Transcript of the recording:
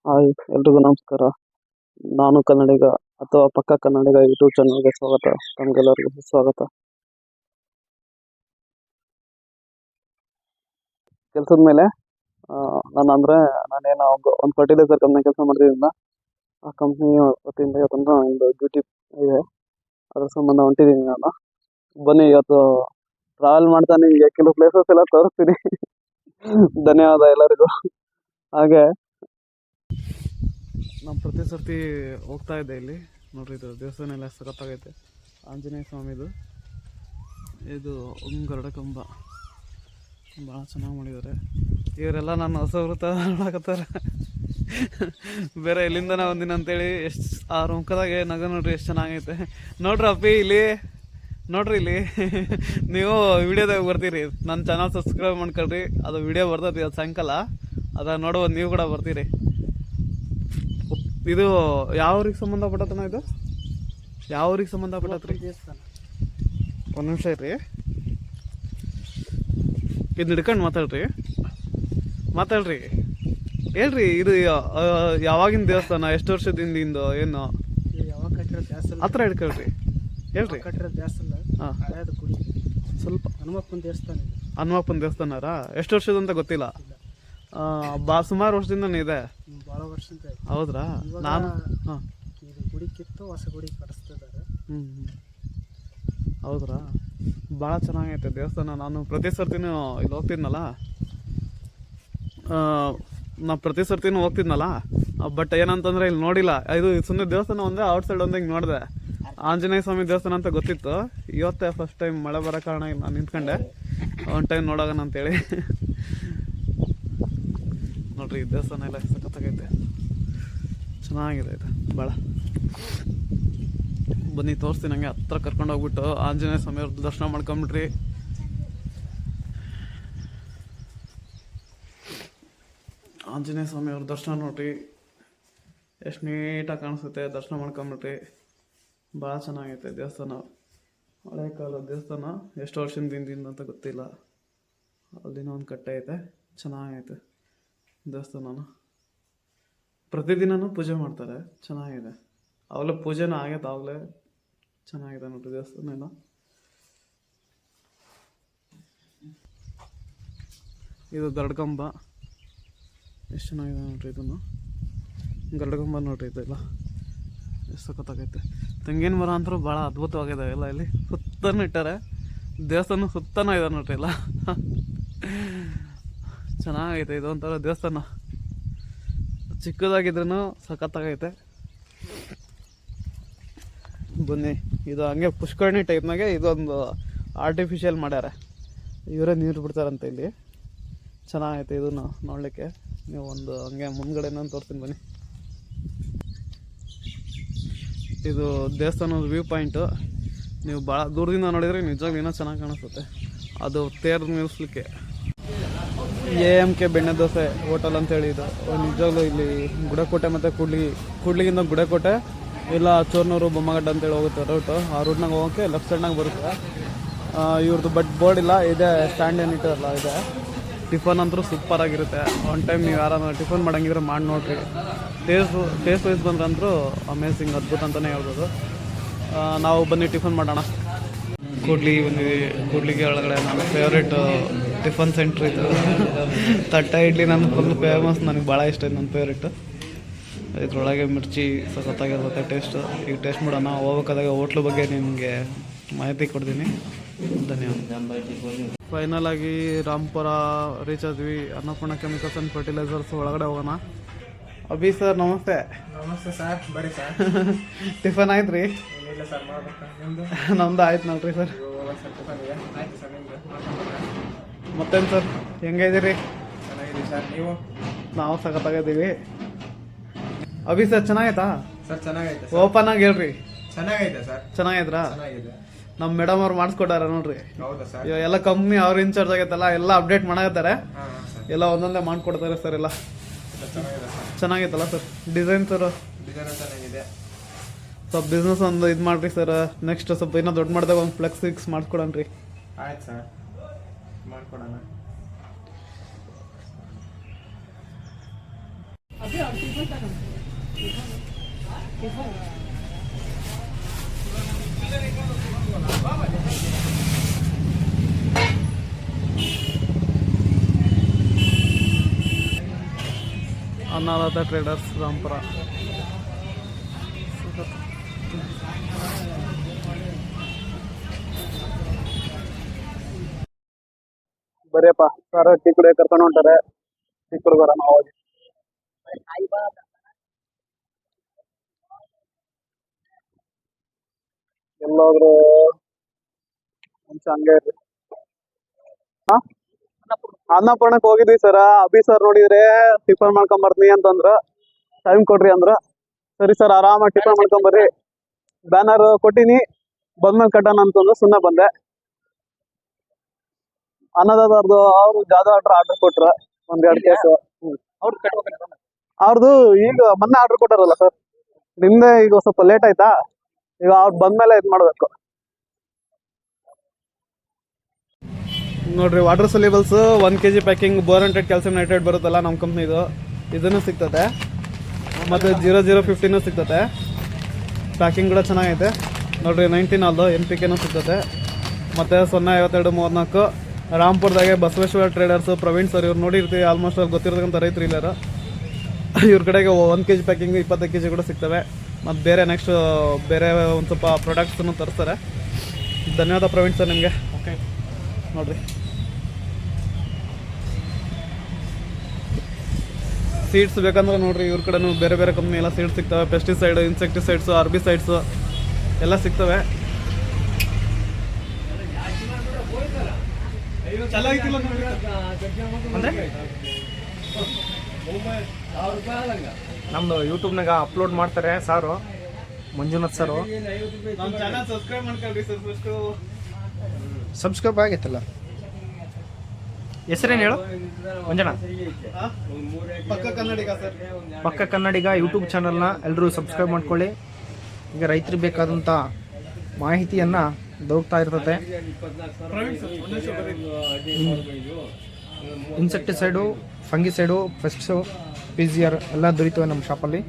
Hi ಎಲ್ರಿಗೂ ನಮಸ್ಕಾರ. ನಾನು ಕನ್ನಡಿಗ ಅಥವಾ ಪಕ್ಕ ಕನ್ನಡಿಗ ಯೂಟ್ಯೂಬ್ ಚಾನಲ್ಗೆ ಸ್ವಾಗತ. ತಮಗೆಲ್ಲರಿಗೂ ಸ್ವಾಗತ. ಕೆಲಸದ ಮೇಲೆ ನಾನೇನೋ ಒಂದು ಫರ್ಟಿಲೈಸರ್ ಕಂಪ್ನಿ ಕೆಲಸ ಮಾಡ್ತಿದ್ದಿಲ್ಲ. ಆ ಕಂಪ್ನಿ ವತಿಯಿಂದ ಇವತ್ತೊಂದು ಒಂದು ಡ್ಯೂಟಿ ಇದೆ, ಅದ್ರ ಸಂಬಂಧ ಹೊಂಟಿದ್ದೀನಿ ನಾನು. ಬನ್ನಿ, ಇವತ್ತು ಟ್ರಾವೆಲ್ ಮಾಡ್ತಾ ನಿಮಗೆ ಕೆಲವು ಪ್ಲೇಸಸ್ ಎಲ್ಲ ತೋರಿಸ್ತೀನಿ. ಧನ್ಯವಾದ ಎಲ್ಲರಿಗೂ. ಹಾಗೆ ನಾನು ಪ್ರತಿ ಸರ್ತಿ ಹೋಗ್ತಾ ಇದ್ದೆ ಇಲ್ಲಿ. ನೋಡ್ರಿ, ಇದು ದೇವಸ್ಥಾನ ಎಲ್ಲ ಸಖತ್ತಾಗೈತೆ. ಆಂಜನೇಯ ಸ್ವಾಮಿದು ಇದು ಗರುಡ ಕಂಬ ಭಾಳ ಚೆನ್ನಾಗಿ ಮಾಡಿದ್ದಾರೆ. ಇವರೆಲ್ಲ ನನ್ನ ಹೊಸ ವೃತ್ತ ಮಾಡಕತ್ತಾರೆ. ಬೇರೆ ಎಲ್ಲಿಂದ ಒಂದಿನ ಅಂತೇಳಿ ಎಷ್ಟು ಆ ಮುಖದಾಗೆ ನಗ ನೋಡ್ರಿ, ಎಷ್ಟು ಚೆನ್ನಾಗೈತೆ ನೋಡ್ರಿ. ಅಪ್ಪಿ ಇಲ್ಲಿ ನೋಡ್ರಿ, ಇಲ್ಲಿ ನೀವು ವಿಡಿಯೋದಾಗ ಬರ್ತೀರಿ. ನನ್ನ ಚಾನಲ್ ಸಬ್ಸ್ಕ್ರೈಬ್ ಮಾಡ್ಕೊಳ್ರಿ. ಅದು ವಿಡಿಯೋ ಬರ್ತೈತಿ ಅದು ಸಾಯಂಕಾಲ, ಅದ ನೋಡುವ ನೀವು ಕೂಡ ಬರ್ತೀರಿ. ಇದು ಯಾವ ಊರಿಗೆ ಸಂಬಂಧಪಟ್ಟತನ? ಇದು ಯಾವ ಊರಿಗೆ ಸಂಬಂಧಪಟ್ಟತ್ರಿ? ಒಂದು ನಿಮಿಷ ಇರ್ರಿ, ಇದು ಹಿಡ್ಕೊಂಡು ಮಾತಾಡ್ರಿ ಹೇಳ್ರಿ. ಇದು ಯಾವಾಗಿನ ದೇವಸ್ಥಾನ? ಎಷ್ಟು ವರ್ಷದಿಂದ ಏನು ಹತ್ರ ಹಿಡ್ಕೊಳ್ರಿ, ಹೇಳ್ರಿ. ಹಾಂ, ಸ್ವಲ್ಪ ಹನುಮಪ್ಪನ ದೇವಸ್ಥಾನ ಎಷ್ಟು ವರ್ಷದಂತ ಗೊತ್ತಿಲ್ಲ. ಸುಮಾರು ವರ್ಷದಿಂದ ಇದೆ. ಹೌದ್ರಾ? ನಾನು ಹೌದ್ರಾ? ಭಾಳ ಚೆನ್ನಾಗೈತೆ ದೇವಸ್ಥಾನ. ನಾನು ಪ್ರತಿ ಸರ್ತಿನೂ ಇಲ್ಲಿ ಹೋಗ್ತಿದ್ನಲ್ಲ, ಬಟ್ ಏನಂತಂದ್ರೆ ಇಲ್ಲಿ ನೋಡಿಲ್ಲ. ಇದು ಸುಮ್ಮನೆ ದೇವಸ್ಥಾನ ಒಂದೇ ಔಟ್ ಸೈಡ್ ಒಂದೇ ಹಿಂಗೆ ನೋಡಿದೆ. ಆಂಜನೇಯ ಸ್ವಾಮಿ ದೇವಸ್ಥಾನ ಅಂತ ಗೊತ್ತಿತ್ತು. ಇವತ್ತೇ ಫಸ್ಟ್ ಟೈಮ್ ಮಳೆ ಬರೋ ಕಾರಣ ನಾನು ನಿಂತ್ಕೊಂಡೆ ಒಂದು ಟೈಮ್ ನೋಡೋಣ ಅಂತೇಳಿ. ನೋಡ್ರಿ, ಈ ದೇವಸ್ಥಾನ ಎಲ್ಲ ಸಖತ್ತಾಗೈತೆ, ಚೆನ್ನಾಗಿದೆ ಇದು ಭಾಳ. ಬನ್ನಿ ತೋರಿಸ್ತೀನಿ. ಹಂಗೆ ಹತ್ರ ಕರ್ಕೊಂಡು ಹೋಗ್ಬಿಟ್ಟು ಆಂಜನೇಯ ಸ್ವಾಮಿಯವ್ರ ದರ್ಶನ ಮಾಡ್ಕೊಂಬಿಟ್ರಿ. ಆಂಜನೇಯ ಸ್ವಾಮಿಯವ್ರ ದರ್ಶನ ನೋಡ್ರಿ, ಎಷ್ಟು ನೀಟಾಗಿ ಕಾಣಿಸುತ್ತೆ. ದರ್ಶನ ಮಾಡ್ಕೊಂಬಿಟ್ರಿ, ಭಾಳ ಚೆನ್ನಾಗೈತೆ ದೇವಸ್ಥಾನ. ಹಳೆ ಕಾಲದ ದೇವಸ್ಥಾನ, ಎಷ್ಟು ವರ್ಷದಿಂದ ಹಿಂದಿಂದ ಅಂತ ಗೊತ್ತಿಲ್ಲ. ಅಲ್ಲಿನ ಒಂದು ಕಟ್ಟೆ ಐತೆ, ಚೆನ್ನಾಗೈತೆ ದೇವಸ್ಥಾನ. ಪ್ರತಿದಿನನೂ ಪೂಜೆ ಮಾಡ್ತಾರೆ, ಚೆನ್ನಾಗಿದೆ. ಅವಾಗಲೇ ಪೂಜೆನೂ ಆಗೈತೆ, ಆವಾಗಲೇ ಚೆನ್ನಾಗಿದೆ ನೋಡ್ರಿ ದೇವಸ್ಥಾನ ಎಲ್ಲ. ಇದು ಗರುಡಗಂಬ, ಎಷ್ಟು ಚೆನ್ನಾಗಿದೆ ನೋಡ್ರಿ. ಇದನ್ನು ಗರುಡಗಂಬ ನೋಡ್ರಿ, ಇದೆಲ್ಲ ಎಷ್ಟು ಸಖತ್ತಾಗೈತೆ. ತೆಂಗಿನ ಮರ ಅಂತೂ ಭಾಳ ಅದ್ಭುತವಾಗಿದೆ ಎಲ್ಲ. ಇಲ್ಲಿ ಸುತ್ತನೂ ಇಟ್ಟಾರೆ, ದೇವಸ್ಥಾನ ಸುತ್ತನೂ ಇದೆ ನೋಡ್ರಿ ಎಲ್ಲ. ಚೆನ್ನಾಗೈತೆ ಇದೊಂಥರ ದೇವಸ್ಥಾನ, ಚಿಕ್ಕದಾಗಿದ್ರೂ ಸಖತ್ತಾಗೈತೆ. ಬನ್ನಿ, ಇದು ಹಂಗೆ ಪುಷ್ಕರಣಿ ಟೈಪ್ನಾಗೆ ಇದೊಂದು ಆರ್ಟಿಫಿಷಿಯಲ್ ಮಾಡ್ಯಾರ. ಇವರೇ ನೀರು ಬಿಡ್ತಾರಂತೆ ಇಲ್ಲಿ. ಚೆನ್ನಾಗೈತೆ ಇದನ್ನು ನೋಡಲಿಕ್ಕೆ. ನೀವು ಒಂದು ಹಂಗೆ ಮುಂದ್ಗಡೆನೂ ತೋರಿಸ್ತೀನಿ ಬನ್ನಿ. ಇದು ದೇವಸ್ಥಾನದ ವ್ಯೂ ಪಾಯಿಂಟು. ನೀವು ಭಾಳ ದೂರದಿಂದ ನೋಡಿದರೆ ನಿಜವಾಗ್ಲೂ ಇನ್ನೂ ಚೆನ್ನಾಗಿ ಕಾಣಿಸುತ್ತೆ. ಅದು ತೇರು ನಿಲ್ಲಿಸ್ಲಿಕ್ಕೆ AMK ಬೆಣ್ಣೆ ದೋಸೆ ಹೋಟೆಲ್ ಅಂತೇಳಿ ಇದು. ನಿಜವಾಗ್ಲೂ ಇಲ್ಲಿ ಗುಡಕೋಟೆ ಮತ್ತು ಕೂಡ್ಲಿಗಿಂದ ಗುಡಕೋಟೆ ಇಲ್ಲ ಚೋರ್ನೂರು ಬೊಮ್ಮಗಡ್ಡ ಅಂತೇಳಿ ಹೋಗುತ್ತೆ ರೂಟು. ಆ ರೂಟ್ನಾಗ ಹೋಗೋಕ್ಕೆ ಲೆಫ್ಟ್ ಸೈಡ್ನಾಗ ಬರುತ್ತೆ. ಇವ್ರದ್ದು ಬೋರ್ಡ್ ಇಲ್ಲ, ಇದೆ ಸ್ಟ್ಯಾಂಡ್ ಏನು ಇಟ್ಟಲ್ಲ ಇದೆ. ಟಿಫನ್ ಅಂತೂ ಸೂಪರ್ ಆಗಿರುತ್ತೆ. ಒನ್ ಟೈಮ್ ನೀವು ಯಾರು ಟಿಫನ್ ಮಾಡಂಗಿದ್ರೆ ಮಾಡಿ ನೋಡಿರಿ. ಟೇಸ್ಟ್ ವೈಸ್ ಬಂದ್ರಂತೂ ಅಮೇಝಿಂಗ್, ಅದ್ಭುತ ಅಂತಲೇ ಹೇಳ್ಬೋದು. ನಾವು ಬನ್ನಿ ಟಿಫನ್ ಮಾಡೋಣ. ಕೂಡ್ಲಿಗೆ ಬಂದಿದ್ದೀವಿ. ಕೂಡ್ಲಿಗೆ ಒಳಗಡೆ ನನ್ನ ಫೇವ್ರೇಟ್ ಟಿಫನ್ ಸೆಂಟ್ರ್ ಇದು. ತಟ್ಟೆ ಇಡ್ಲಿ ನನ್ನ ಫುಲ್ ಫೇಮಸ್, ನನಗೆ ಭಾಳ ಇಷ್ಟ ಇದು, ನನ್ನ ಫೇವ್ರೇಟು. ಇದ್ರೊಳಗೆ ಮಿರ್ಚಿ ಸಖತ್ತಾಗಿರುತ್ತೆ ಟೇಸ್ಟು. ಈಗ ಟೇಸ್ಟ್ ಮಾಡೋಣ. ಹೋಗ್ಬೇಕಾದಾಗ ಹೋಟ್ಲು ಬಗ್ಗೆ ನಿಮಗೆ ಮಾಹಿತಿ ಕೊಡ್ತೀನಿ. ಧನ್ಯವಾದ. ಫೈನಲ್ ಆಗಿ ರಾಂಪುರ ರೀಚ್ ಆದ್ವಿ. ಅನ್ನಪೂರ್ಣ ಕೆಮಿಕಲ್ಸ್ ಆ್ಯಂಡ್ ಫರ್ಟಿಲೈಸರ್ಸ್ ಒಳಗಡೆ ಹೋಗೋಣ. ಅಭಿ ಸರ್ ನಮಸ್ತೆ. ನಮಸ್ತೆ ಸರ್, ಬರೀ ಸರ್. ಟಿಫನ್ ಆಯ್ತು ರೀ? ಇಲ್ಲ ಸರ್, ನಮ್ದು ಆಯ್ತು ನೋಡ್ರಿ ಸರ್. ಆಯ್ತು ಸರ್, ನಿಮ್ದು ಮತ್ತೇನು ಸರ್, ಹೆಂಗಿದ್ದೀರಿ? ಚೆನ್ನಾಗಿದೆ ಸರ್, ನೀವು? ನಾವು ಸಖತ್ತಾಗಿದ್ದೀವಿ. ಅಭಿ ಸರ್ ಚೆನ್ನಾಗೈತಾ? ಸರ್ ಚೆನ್ನಾಗೈತೆ. ಓಪನ್ ಆಗಿ ಹೇಳ್ರಿ. ಚೆನ್ನಾಗೈತೆ ಸರ್. ಚೆನ್ನಾಗಿದ್ರಾ? ಚೆನ್ನಾಗಿದೆ. ನಮ್ಮ ಮೇಡಮ್ ಅವ್ರು ಮಾಡಿಸ್ಕೊಟ್ಟಾರ ನೋಡ್ರಿ. ಹೌದಾ ಸರ್? ಇವಾಗ ಎಲ್ಲ ಕಂಪ್ನಿ ಅವ್ರು ಇನ್ಚಾರ್ಜ್ ಆಗೈತಲ್ಲ, ಎಲ್ಲ ಅಪ್ಡೇಟ್ ಮಾಡಾಕತ್ತಾರೆ. ಹಾಂ ಸರ್, ಎಲ್ಲ ಒಂದೊಂದೇ ಮಾಡ್ಕೊಡ್ತಾರೆ ಸರ್. ಎಲ್ಲ ಚೆನ್ನಾಗಿದೆ ಸರ್. ಚೆನ್ನಾಗೈತಲ್ಲ ಸರ್ ಡಿಸೈನ್ ಸರ್? ಡಿಸೈನ್ ಚೆನ್ನಾಗಿದೆ. ಸ್ವಲ್ಪ ಬಿಸ್ನೆಸ್ ಒಂದು ಇದು ಮಾಡಿರಿ ಸರ್. ನೆಕ್ಸ್ಟ್ ಸ್ವಲ್ಪ ಇನ್ನೂ ದೊಡ್ಡ ಮಾಡಿದಾಗ ಒಂದು ಫ್ಲೆಕ್ಸ್ ಫಿಕ್ಸ್ ಮಾಡಿಸ್ಕೊಡೋಣ ರೀ. ಆಯ್ತು ಸರ್, ಮಾಡ್ಕೊಡೋಣ. ಅನ್ನದಾತ ಟ್ರೇಡರ್ಸ್ ರಾಂಪುರ. ಬರೀಪ್ಪ ಸರ್ ಟೀ ಕುಡಿಯ ಕರ್ಕೊಂಡು ಹೊಂಟಾರೆ. ಟೀ ಕುಡಿದಾರ ನಾವು ಹೋಗಿ ಎಲ್ಲೋದ್ರು ಹಂಗೆ ಇರ್ರಿ. ಅನ್ನಪೂರ್ಣಕ್ಕೆ ಹೋಗಿದ್ವಿ ಸರ್. ಅಭಿ ಸರ್ ನೋಡಿದ್ರೆ ಟಿಫನ್ ಮಾಡ್ಕೊಂಡ್ ಬರ್ತೀನಿ ಅಂತಂದ್ರು. ಟೈಮ್ ಕೊಡ್ರಿ ಅಂದ್ರು. ಸರಿ ಸರ್ ಆರಾಮಾಗಿ ಟಿಫನ್ ಮಾಡ್ಕೊಂಡ್ ಬರ್ರಿ, ಬ್ಯಾನರ್ ಕೊಟ್ಟಿನಿ ಬಂದ್ಮೇಲೆ ಕಟ್ಟೋಣ ಅಂತಂದ್ರು. ಸುಮ್ಮನೆ ಬಂದೆ. ಅನ್ನದಾದವ್ರದ್ದು ಅವ್ರು ಜಾದ ಆರ್ಡರ್ ಕೊಟ್ರು ಒಂದ್ 2 ಕೇಸು. ಅವ್ರದ್ದು ಈಗ ಮೊನ್ನೆ ಆರ್ಡರ್ ಕೊಟ್ಟಾರಲ್ಲ ಸರ್, ನಿಮ್ದೆ ಈಗ ಸ್ವಲ್ಪ ಲೇಟ್ ಆಯ್ತಾ. ಈಗ ಅವ್ರು ಬಂದ್ಮೇಲೆ ಇದ್ ಮಾಡ್ಬೇಕು ನೋಡ್ರಿ. Water solubles 1 kg packing boronated calcium nitrate ಬರುತ್ತಲ್ಲ ನಮ್ಮ ಕಂಪ್ನಿದು, ಇದನ್ನು ಸಿಗ್ತದೆ. ಮತ್ತು 0015 ಸಿಗ್ತದೆ. ಪ್ಯಾಕಿಂಗ್ ಕೂಡ ಚೆನ್ನಾಗೈತೆ ನೋಡ್ರಿ. 19 ಅಲ್ದು NPK ಸಿಗ್ತದೆ. ಮತ್ತು 05234 ರಾಂಪುರದಾಗೆ ಬಸವೇಶ್ವರ ಟ್ರೇಡರ್ಸ್ ಪ್ರವೀಣ್ ಸರ್ ಇವ್ರು ನೋಡಿರ್ತೀವಿ. ಆಲ್ಮೋಸ್ಟ್ ಅಲ್ಲಿ ಗೊತ್ತಿರತಕ್ಕಂಥ ರೈತರು ಇಲ್ಲರು. ಇವ್ರ ಕಡೆಗೆ 1 kg ಪ್ಯಾಕಿಂಗ್ 20 kg ಕೂಡ ಸಿಗ್ತವೆ. ಮತ್ತು ಬೇರೆ ನೆಕ್ಸ್ಟ್ ಬೇರೆ ಒಂದು ಸ್ವಲ್ಪ ಪ್ರಾಡಕ್ಟ್ಸನ್ನು ತರಿಸ್ತಾರೆ. ಧನ್ಯವಾದ ಪ್ರವೀಣ್ ಸರ್ ನಿಮಗೆ. ಓಕೆ ನೋಡಿರಿ. ಸೀಡ್ಸ್ ಬೇಕಂದ್ರೆ ನೋಡಿರಿ ಇವ್ರ ಕಡೆನೂ ಬೇರೆ ಬೇರೆ ಕಂಪ್ನಿ ಎಲ್ಲ ಸೀಡ್ಸ್ ಸಿಗ್ತವೆ. ಪೆಸ್ಟಿಸೈಡ್, ಇನ್ಸೆಕ್ಟಿಸೈಡ್ಸು, ಅರ್ಬಿಸೈಡ್ಸು ಎಲ್ಲ ಸಿಗ್ತವೆ. ನಮ್ದು ಯೂಟ್ಯೂಬ್ನಾಗ ಅಪ್ಲೋಡ್ ಮಾಡ್ತಾರೆ ಸಾರು, ಮಂಜುನಾಥ್ ಸರು. ನಮ್ಮ ಚಾನಲ್ ಸಬ್ಸ್ಕ್ರೈಬ್ ಮಾಡ್ಕೊಳ್ರಿ ಸರ್. ಫಸ್ಟು ಸಬ್ಸ್ಕ್ರೈಬ್ ಆಗೈತಲ್ಲ. ಹೆಸರೇನು ಹೇಳು ಮಂಜುನಾಥ್? ಪಕ್ಕ ಕನ್ನಡಿಗ ಸರ್. ಪಕ್ಕ ಕನ್ನಡಿಗ ಯೂಟ್ಯೂಬ್ ಚಾನಲ್ನ ಎಲ್ಲರೂ ಸಬ್ಸ್ಕ್ರೈಬ್ ಮಾಡ್ಕೊಳ್ಳಿ. ಈಗ ರೈತರಿಗೆ ಬೇಕಾದಂಥ ಮಾಹಿತಿಯನ್ನು ದೊರಕ್ತಾ ಇರ್ತದೆ. ಇನ್ಸೆಕ್ಟಿಸೈಡು, ಫಂಗಿಸೈಡು, ಪೆಸ್ಟ್ಸು, PGR ಎಲ್ಲ ದೊರೀತವೆ ನಮ್ಮ ಶಾಪಲ್ಲಿ.